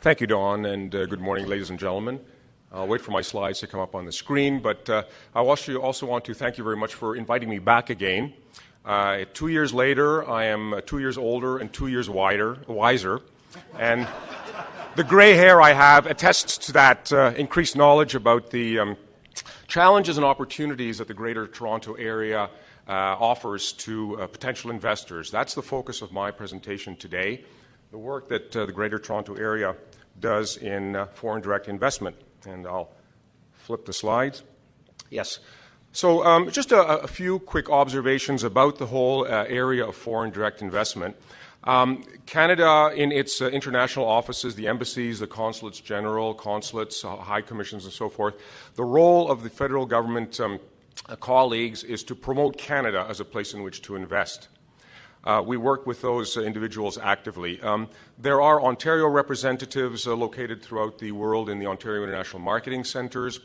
Thank you, Don, and good morning, ladies and gentlemen. I'll wait for my slides to come up on the screen, but I also want to thank you very much for inviting me back again. 2 years later, I am 2 years older and 2 years wiser, and the gray hair I have attests to that increased knowledge about the challenges and opportunities that the Greater Toronto Area offers to potential investors. That's the focus of my presentation today, the work that the Greater Toronto Area does in foreign direct investment. And I'll flip the slides. Yes. So just a few quick observations about the whole area of foreign direct investment. Canada, in its international offices, the embassies, the consulates general, consulates, high commissions, and so forth, the role of the federal government colleagues is to promote Canada as a place in which to invest. We work with those individuals actively. There are Ontario representatives located throughout the world in the Ontario International Marketing Centres.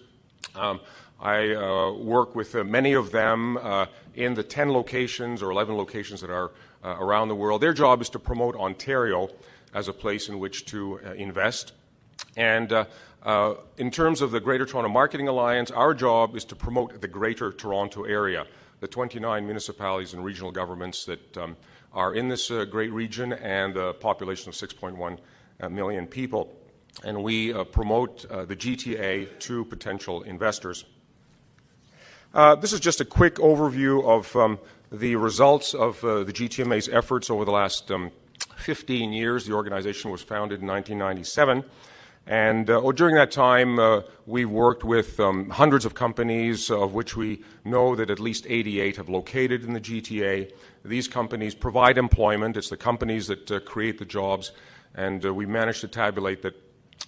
I work with many of them in the 10 locations or 11 locations that are around the world. Their job is to promote Ontario as a place in which to invest. And in terms of the Greater Toronto Marketing Alliance, our job is to promote the Greater Toronto Area, the 29 municipalities and regional governments that are in this great region and a population of 6.1 million people. And we promote the GTA to potential investors. This is just a quick overview of the results of the GTMA's efforts over the last 15 years. The organization was founded in 1997. And during that time, we've worked with hundreds of companies, of which we know that at least 88 have located in the GTA. These companies provide employment. It's the companies that create the jobs. And we managed to tabulate that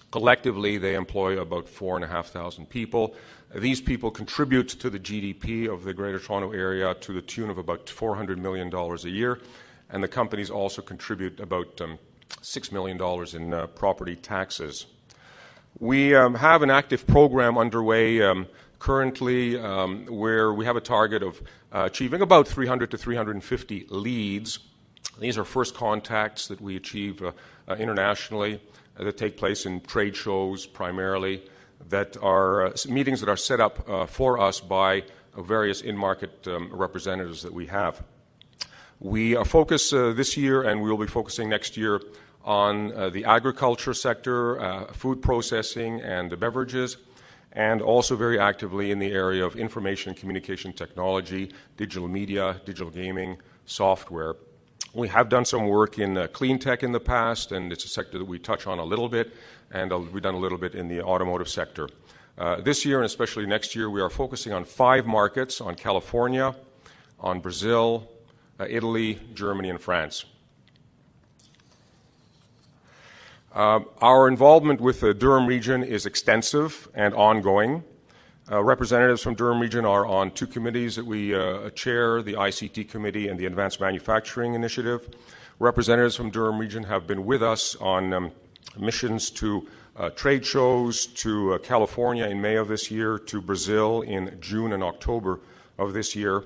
collectively they employ about 4,500 people. These people contribute to the GDP of the Greater Toronto Area to the tune of about $400 million a year. And the companies also contribute about $6 million in property taxes. We have an active program underway currently where we have a target of achieving about 300 to 350 leads. These are first contacts that we achieve internationally that take place in trade shows primarily, that are meetings that are set up for us by various in-market representatives that we have. We focus this year, and we will be focusing next year, on the agriculture sector, food processing and beverages, and also very actively in the area of information and communication technology, digital media, digital gaming, software. We have done some work in clean tech in the past, and it's a sector that we touch on a little bit, and we've done a little bit in the automotive sector. This year, and especially next year, we are focusing on 5 markets, on California, on Brazil, Italy, Germany, and France. Our involvement with the Durham region is extensive and ongoing. Representatives from Durham region are on 2 committees that we chair, the ICT Committee and the Advanced Manufacturing Initiative. Representatives from Durham region have been with us on missions to trade shows, to California in May of this year, to Brazil in June and October of this year,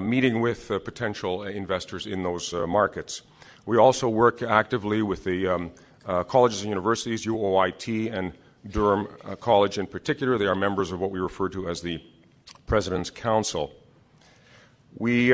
meeting with potential investors in those markets. We also work actively with the colleges and universities, UOIT and Durham College in particular. They are members of what we refer to as the President's Council. We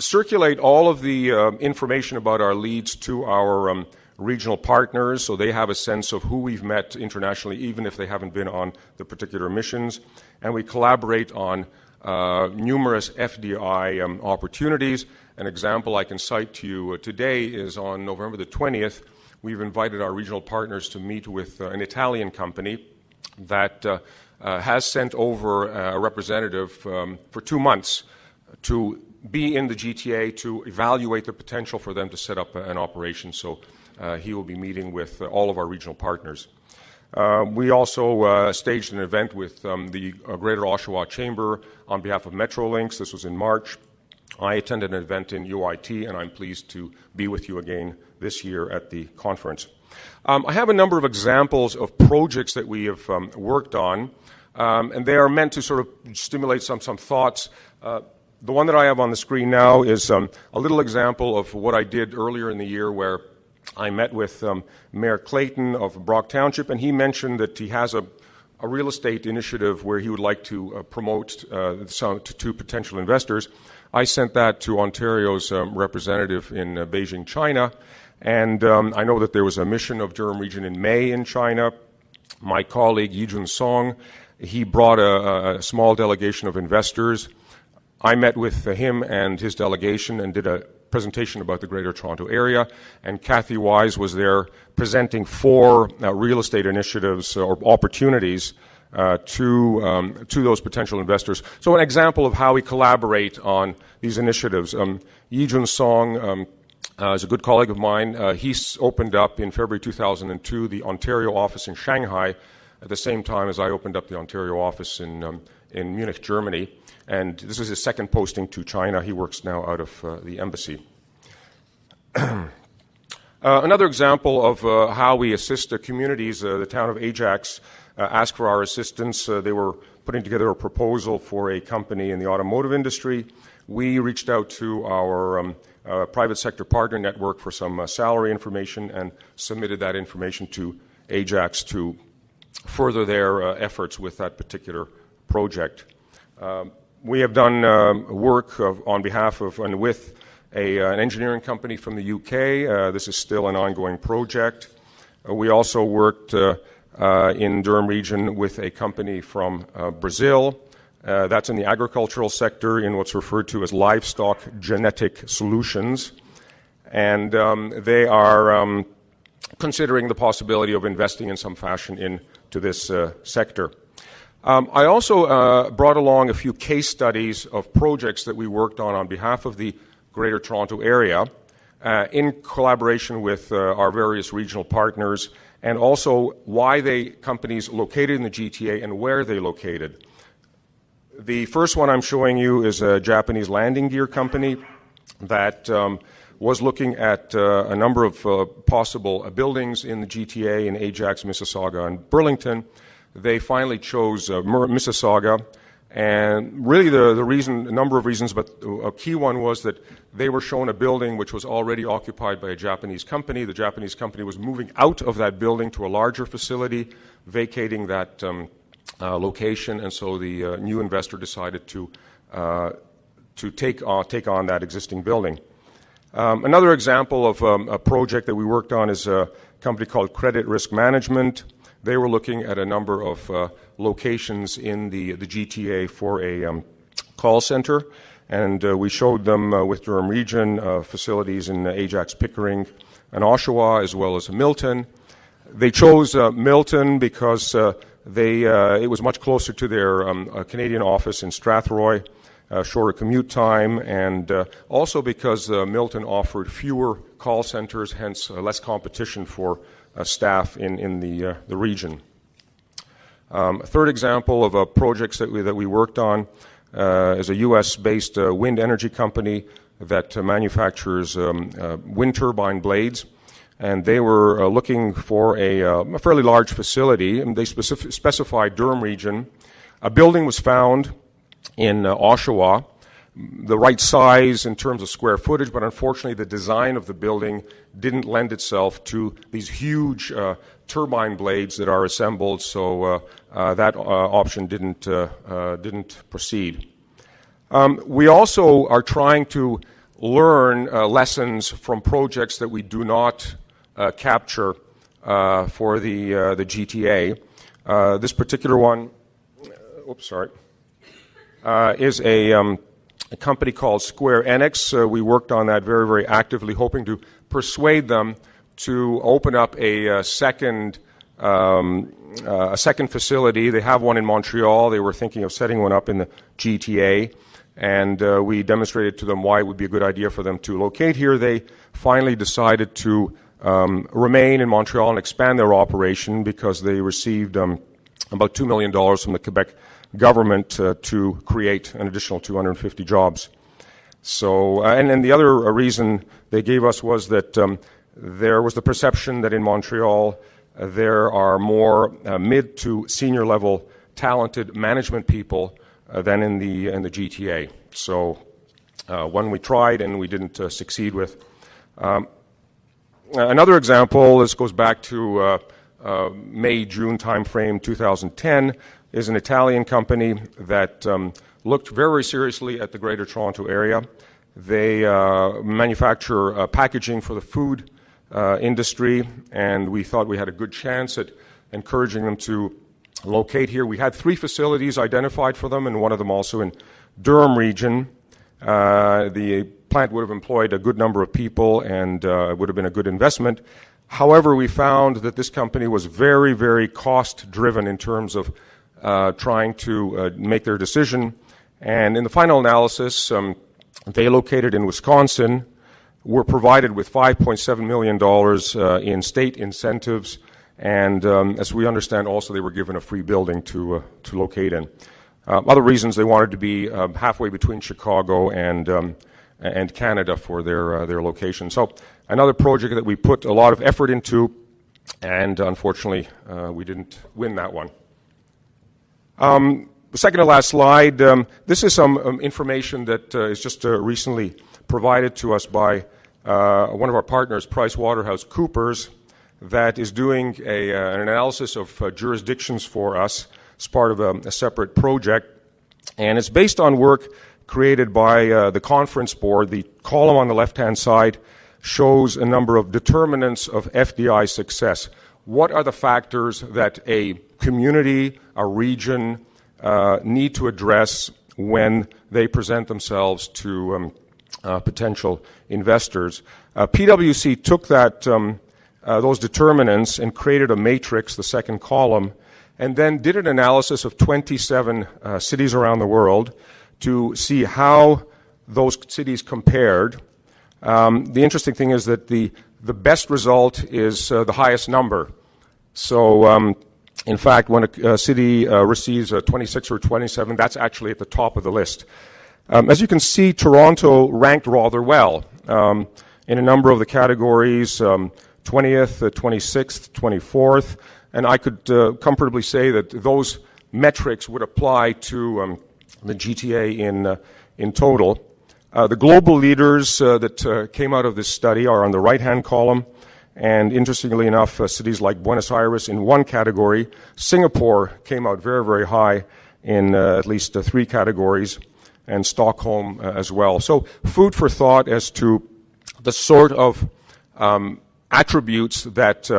circulate all of the information about our leads to our regional partners, so they have a sense of who we've met internationally, even if they haven't been on the particular missions. And we collaborate on numerous FDI opportunities. An example I can cite to you today is on November the 20th, we've invited our regional partners to meet with an Italian company that has sent over a representative for 2 months to be in the GTA to evaluate the potential for them to set up an operation. So he will be meeting with all of our regional partners. We also staged an event with the Greater Oshawa Chamber on behalf of Metrolinx. This was in March. I attended an event in UIT, and I'm pleased to be with you again this year at the conference. I have a number of examples of projects that we have worked on, and they are meant to sort of stimulate some thoughts. The one that I have on the screen now is a little example of what I did earlier in the year where I met with Mayor Clayton of Brock Township, and he mentioned that he has a real estate initiative where he would like to promote to potential investors. I sent that to Ontario's representative in Beijing, China, and I know that there was a mission of Durham Region in May in China. My colleague, Yijun Song, he brought a small delegation of investors. I met with him and his delegation and did a presentation about the Greater Toronto Area, and Kathy Wise was there presenting 4 real estate initiatives or opportunities to those potential investors. So an example of how we collaborate on these initiatives. Yijun Song is a good colleague of mine. He opened up in February 2002 the Ontario office in Shanghai at the same time as I opened up the Ontario office in Munich, Germany. And this is his second posting to China. He works now out of the embassy. Another example of how we assist the communities, the town of Ajax asked for our assistance. They were putting together a proposal for a company in the automotive industry. We reached out to our private sector partner network for some salary information and submitted that information to Ajax to further their efforts with that particular project. We have done work on behalf of and with an engineering company from the UK. This is still an ongoing project. We also worked in Durham Region with a company from Brazil. That's in the agricultural sector in what's referred to as livestock genetic solutions. And they are considering the possibility of investing in some fashion into this sector. I also brought along a few case studies of projects that we worked on behalf of the Greater Toronto Area in collaboration with our various regional partners, and also why companies located in the GTA and where they located. The first one I'm showing you is a Japanese landing gear company that was looking at a number of possible buildings in the GTA in Ajax, Mississauga, and Burlington. They finally chose Mississauga, and really the reason, a number of reasons, but a key one was that they were shown a building which was already occupied by a Japanese company. The Japanese company was moving out of that building to a larger facility, vacating that location, and so the new investor decided to take on that existing building. Another example of a project that we worked on is a company called Credit Risk Management. They were looking at a number of locations in the GTA for a call center, and we showed them with Durham Region facilities in Ajax, Pickering, and Oshawa, as well as Milton. They chose Milton because it was much closer to their Canadian office in Strathroy, shorter commute time, and also because Milton offered fewer call centers, hence less competition for staff in the region. A third example of projects that we worked on is a U.S.-based wind energy company that manufactures wind turbine blades, and they were looking for a fairly large facility, and they specified Durham Region. A building was found in Oshawa, the right size in terms of square footage, but unfortunately the design of the building didn't lend itself to these huge turbine blades that are assembled, so that option didn't proceed. We also are trying to learn lessons from projects that we do not capture for the GTA. This particular one, is a company called Square Enix. We worked on that very, very actively, hoping to persuade them to open up a second facility. They have one in Montreal. They were thinking of setting one up in the GTA, and we demonstrated to them why it would be a good idea for them to locate here. They finally decided to remain in Montreal and expand their operation because they received about $2 million from the Quebec government to create an additional 250 jobs. So, and the other reason they gave us was that there was the perception that in Montreal there are more mid to senior level talented management people than in the GTA. So, one we tried and we didn't succeed with. another example, this goes back to May, June timeframe 2010, is an Italian company that looked very seriously at the Greater Toronto area. They manufacture packaging for the food industry, and we thought we had a good chance at encouraging them to locate here. We had 3 facilities identified for them, and one of them also in Durham region. The plant would have employed a good number of people, and it would have been a good investment. However, we found that this company was very, very cost-driven in terms of trying to make their decision. And in the final analysis, they located in Wisconsin, were provided with $5.7 million in state incentives, and as we understand, also they were given a free building to locate in. Other reasons, they wanted to be halfway between Chicago and Canada for their location. So another project that we put a lot of effort into, and unfortunately we didn't win that one. The second to last slide, this is some information that is just recently provided to us by one of our partners, PricewaterhouseCoopers, that is doing an analysis of jurisdictions for us as part of a separate project. And it's based on work created by the conference board. The column on the left-hand side shows a number of determinants of FDI success. What are the factors that a community, a region, need to address when they present themselves to potential investors? PwC took those determinants and created a matrix, the second column, and then did an analysis of 27 cities around the world to see how those cities compared. The interesting thing is that the best result is the highest number. So, in fact, when a city receives a 26 or 27, that's actually at the top of the list. As you can see, Toronto ranked rather well in a number of the categories, 20th, 26th, 24th, and I could comfortably say that those metrics would apply to the GTA in total. The global leaders that came out of this study are on the right-hand column, and interestingly enough, cities like Buenos Aires in one category. Singapore came out very, very high in at least 3 categories, and Stockholm as well. So food for thought as to the sort of attributes that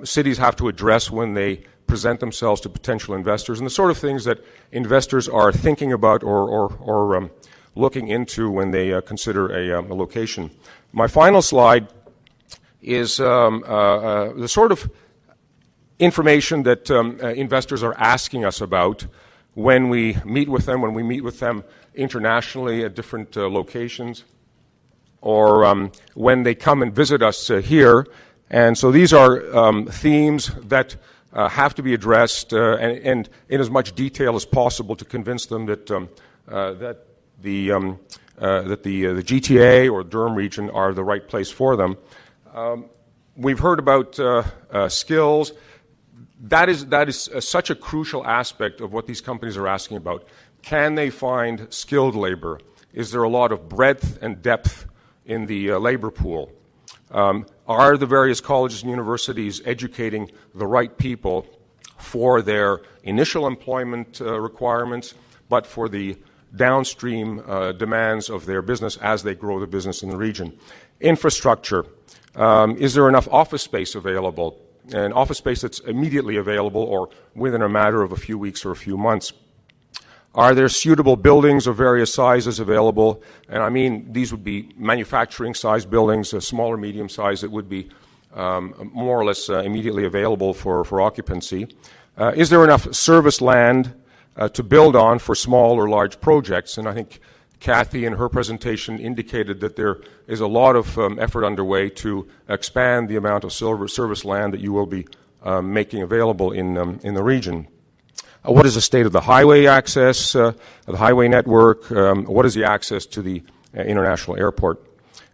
cities have to address when they present themselves to potential investors, and the sort of things that investors are thinking about or looking into when they consider a location. My final slide is the sort of information that investors are asking us about when we meet with them, internationally at different locations, or when they come and visit us here. And so these are themes that have to be addressed and in as much detail as possible to convince them that the GTA or Durham region are the right place for them. We've heard about skills. That is such a crucial aspect of what these companies are asking about. Can they find skilled labor? Is there a lot of breadth and depth in the labor pool? Are the various colleges and universities educating the right people for their initial employment requirements, but for the downstream demands of their business as they grow the business in the region? Infrastructure. Is there enough office space available? And office space that's immediately available or within a matter of a few weeks or a few months? Are there suitable buildings of various sizes available? And I mean, these would be manufacturing-sized buildings, small or medium size, that would be more or less immediately available for occupancy. Is there enough service land to build on for small or large projects? And I think Kathy in her presentation indicated that there is a lot of effort underway to expand the amount of service land that you will be making available in the region. What is the state of the highway access, the highway network? What is the access to the international airport?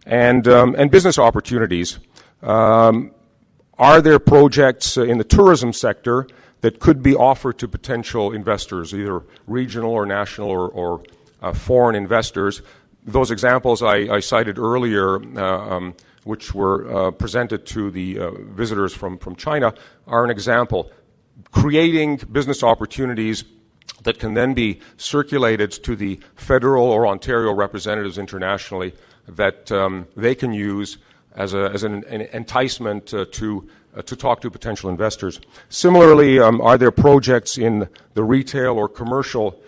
And business opportunities. Are there projects in the tourism sector that could be offered to potential investors, either regional or national or foreign investors? Those examples I cited earlier which were presented to the visitors from China, are an example. Creating business opportunities that can then be circulated to the federal or Ontario representatives internationally that they can use as an enticement to talk to potential investors. Similarly, are there projects in the retail or commercial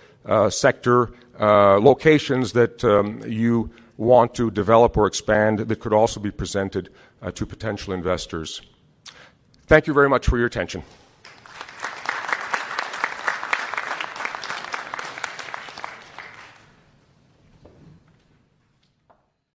sector, locations that you want to develop or expand that could also be presented to potential investors? Thank you very much for your attention.